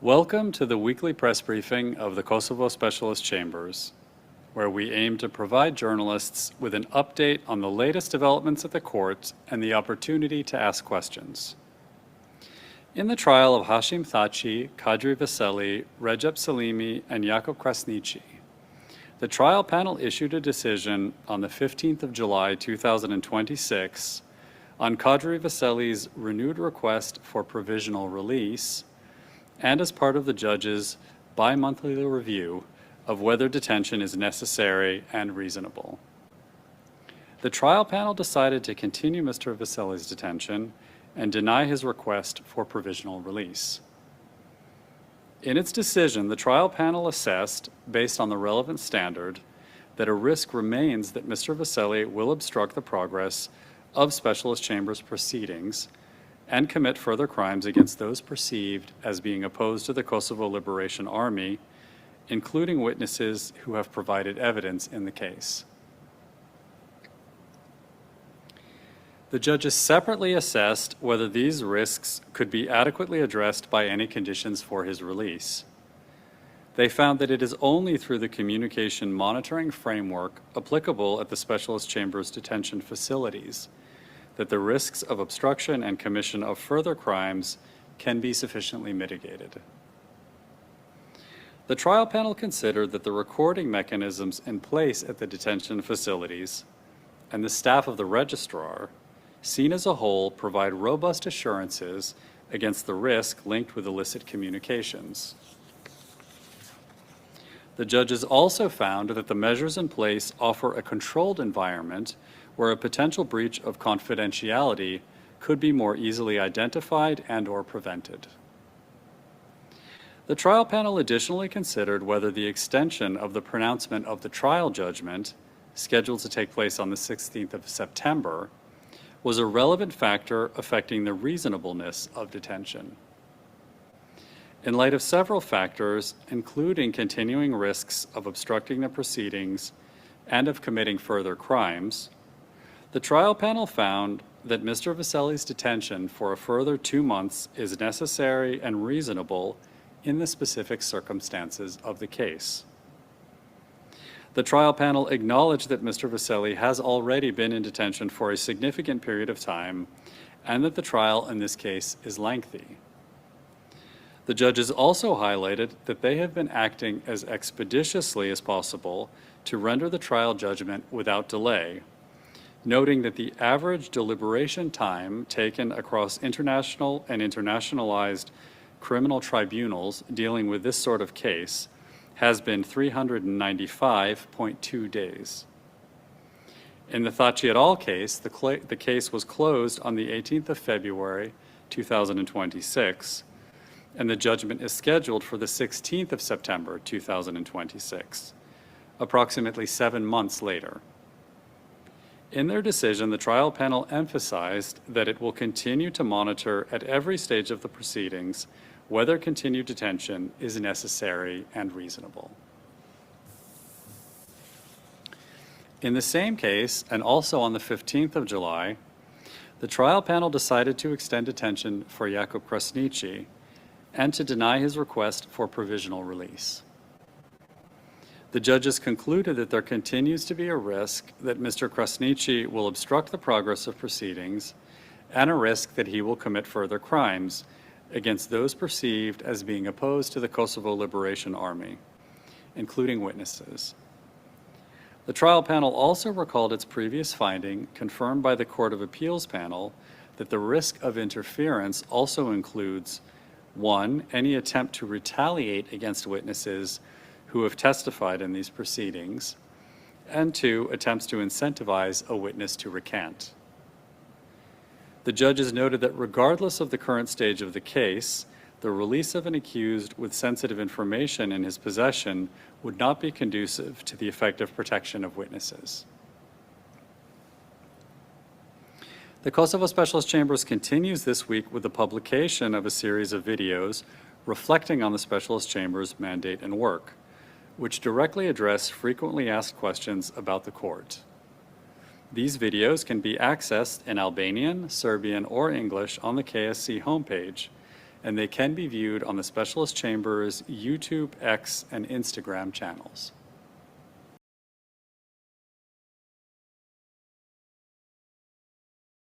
Welcome to the weekly press briefing of the Kosovo Specialist Chambers, where we aim to provide journalists with an update on the latest developments at the court and the opportunity to ask questions. In the trial of Hashim Thaçi, Kadri Veseli, Recep Salimi, and Jakub Krasniqi, the trial panel issued a decision on the 15th of July 2026 on Kadri Veseli's renewed request for provisional release and as part of the judge's bi-monthly review of whether detention is necessary and reasonable. The trial panel decided to continue Mr. Veseli's detention and deny his request for provisional release. In its decision, the trial panel assessed, based on the relevant standard, that a risk remains that Mr. Veseli will obstruct the progress of Specialist Chambers proceedings and commit further crimes against those perceived as being opposed to the Kosovo Liberation Army, including witnesses who have provided evidence in the case. The judges separately assessed whether these risks could be adequately addressed by any conditions for his release. They found that it is only through the communication monitoring framework applicable at the Specialist Chambers detention facilities that the risks of obstruction and commission of further crimes can be sufficiently mitigated. The trial panel considered that the recording mechanisms in place at the detention facilities and the staff of the registrar, seen as a whole, provide robust assurances against the risk linked with illicit communications. The judges also found that the measures in place offer a controlled environment where a potential breach of confidentiality could be more easily identified and/or prevented. The trial panel additionally considered whether the extension of the pronouncement of the trial judgment, scheduled to take place on the 16th of September, was a relevant factor affecting the reasonableness of detention. In light of several factors, including continuing risks of obstructing the proceedings and of committing further crimes, the trial panel found that Mr. Veseli's detention for a further 2 months is necessary and reasonable in the specific circumstances of the case. The trial panel acknowledged that Mr. Veseli has already been in detention for a significant period of time and that the trial in this case is lengthy. The judges also highlighted that they have been acting as expeditiously as possible to render the trial judgment without delay, noting that the average deliberation time taken across international and internationalized criminal tribunals dealing with this sort of case has been 395.2 days. In the Thaçi et al. Case, the case was closed on the 18th of February 2026, and the judgment is scheduled for the 16th of September 2026, approximately 7 months later. In their decision, the trial panel emphasized that it will continue to monitor at every stage of the proceedings whether continued detention is necessary and reasonable. In the same case, and also on the 15th of July, the trial panel decided to extend detention for Jakub Krasniqi and to deny his request for provisional release. The judges concluded that there continues to be a risk that Mr. Krasniqi will obstruct the progress of proceedings and a risk that he will commit further crimes against those perceived as being opposed to the Kosovo Liberation Army, including witnesses. The trial panel also recalled its previous finding, confirmed by the Court of Appeals panel, that the risk of interference also includes 1. Any attempt to retaliate against witnesses who have testified in these proceedings, and 2. Attempts to incentivize a witness to recant. The judges noted that regardless of the current stage of the case, the release of an accused with sensitive information in his possession would not be conducive to the effective protection of witnesses. The Kosovo Specialist Chambers continues this week with the publication of a series of videos reflecting on the Specialist Chambers' mandate and work, which directly address frequently asked questions about the court. These videos can be accessed in Albanian, Serbian, or English on the KSC homepage and they can be viewed on the Specialist Chambers YouTube, X, and Instagram channels.